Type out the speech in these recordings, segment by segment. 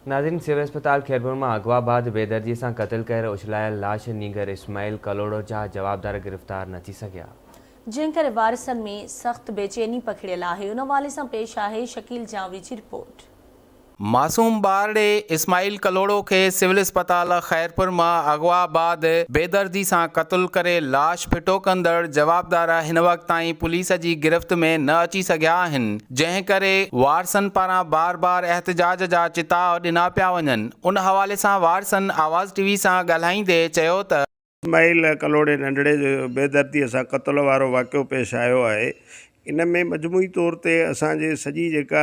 नाज़रीन, सिविल अस्पताल खैरपुर में अगवा बाद बेदर्दी से कत्ल कर उछलायल लाश नीगर इस्माइल कलोड़ो जा जवाबदार गिरफ्तार न थी सघिया, जंहिं वारिसनि में सख्त बेचैनी पखिड़ियल आहे। उन हवाले से पेश आहे शकील जावरी की रिपोर्ट। मासूम बारड़े इस्माइल कलोड़ो के सिविल अस्पताल खैरपुर में अगवा बाद बेदर्दी से कत्ल करे लाश फिटो कंदड़ जवाबदार हिन वक्त ताईं पुलिस की गिरफ्त में न अची सघिया आहिनि, जंहिं करे वारसनि पारां बार बार एहतजाज जा चिताव ॾिना पिया वञनि। उन हवाले से वारसनि आवाज़ टीवी से ॻाल्हाईंदे चयो त इस्माइल कलोड़े नंढड़े जो बेदर्दी सां क़त्ल वारो वाक़ियो पेश आयो आहे। इन में मजमूई तौर ते असांजे सॼी जेका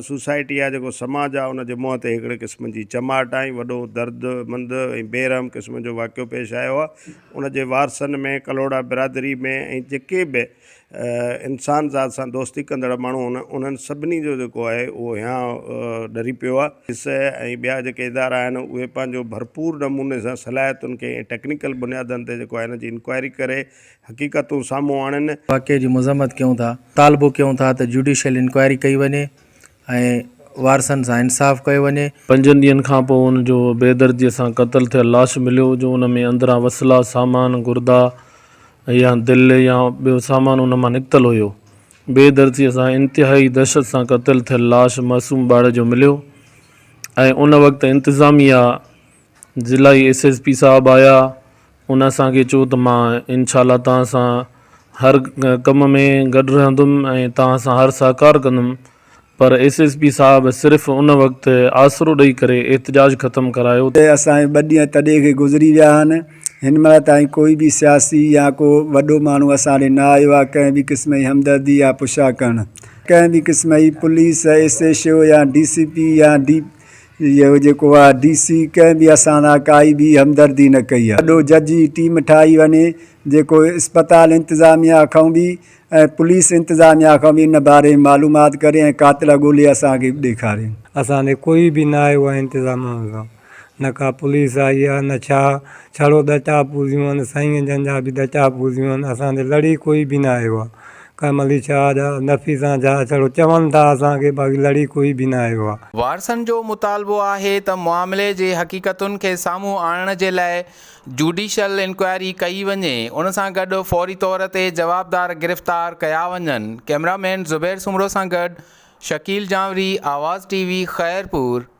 सोसाइटी आहे, जेको समाज आहे, उन जे मुंहं ते हिकिड़े क़िस्म जी चमाट ऐं वॾो दर्दमंद ऐं बेरहम क़िस्म जो वाक़ियो पेश आयो आहे। उन जे वारसनि में कलोड़ा बिरादरी में ऐं जेके बि इंसान ज़ात सां दोस्ती कंदड़ माण्हू उन्हनि सभिनी जो जेको आहे उहो यहाँ डरी पियो आहे। पुलिस ऐं ॿिया जेके इदारा आहिनि उहे पंहिंजो भरपूर नमूने सां सलाहियतुनि खे ऐं टेक्निकल बुनियादनि ते जेको आहे हिन जी इंक्वायरी करे हक़ीक़तूं साम्हूं आणनि। वाक़े जी मज़म्मत कयूं था, तालबो कयूं था त जुडिशियल इंक्वायरी कई वञे ऐं वारसनि सां इंसाफ़ कयो वञे। 5 ॾींहंनि खां पोइ उन जो बेदर्दीअ सां क़त्ल थियल लाश मिलियो, जो उन में अंदरां वसला सामान गुर्दा या दिल या ॿियो सामान उन मां निकितल हुयो। बेदर्दीअ सां इंतिहाई दहशत सां क़त्ल थियल लाश मासूम ॿार जो मिलियो ऐं उन वक़्तु इंतिज़ामिया ज़िलाई SSP साहब आया। उन असांखे चयो त मां इंशाअल्लाह तव्हां सां हर कम में गॾु रहंदुमि ऐं तव्हां सां हर सहकार कंदुमि, पर SSP साहब सिर्फ़ु उन वक़्तु आसरो ॾेई करे एहतजाज ख़त्म करायो। असांजे 2 ॾींहं तॾहिं खे गुज़री विया आहिनि। हिन महिल ताईं कोई बि सियासी या को वॾो माण्हू असां ॾे न आयो आहे कंहिं बि क़िस्म जी हमदर्दी या पुछा करणु। कंहिं बि क़िस्म जी पुलिस SHO या DCP या इहो जेको आहे DC कंहिं बि असां सां काई बि हमदर्दी न कई आहे। वॾो जज जी टीम ठाही वञे जेको अस्पताल इंतिज़ामिया खां बि ऐं पुलिस इंतिज़ामिया खां बि इन बारे में मालूमात करे ऐं कातिल ॻोल्हे असांखे ॾेखारे। असांजे कोई बि न आयो आहे इंतिज़ाम सां, न का पुलिस आई आहे न छड़ो दटा पूरियूं आहिनि, साईं जन जा बि दटा पूरियूं आहिनि। असांजे लड़ी कोई बि न आयो आहे। कमली शाह जा नफ़ीसा जा छड़ो चवनि था असांखे, बाक़ी लड़ी कोई बि न आयो आहे। वारसनि जो मुतालबो आहे त मामले जे हक़ीक़तुनि खे साम्हूं आणण जे लाइ जुडिशियल इंक्वायरी कई वञे, उन सां गॾु फौरी तौर ते जवाबदार गिरफ़्तार कया वञनि। कैमरामैन ज़ुबैर सुमरो सां गॾु शकील जावरी, आवाज़ TV, खैरपुर।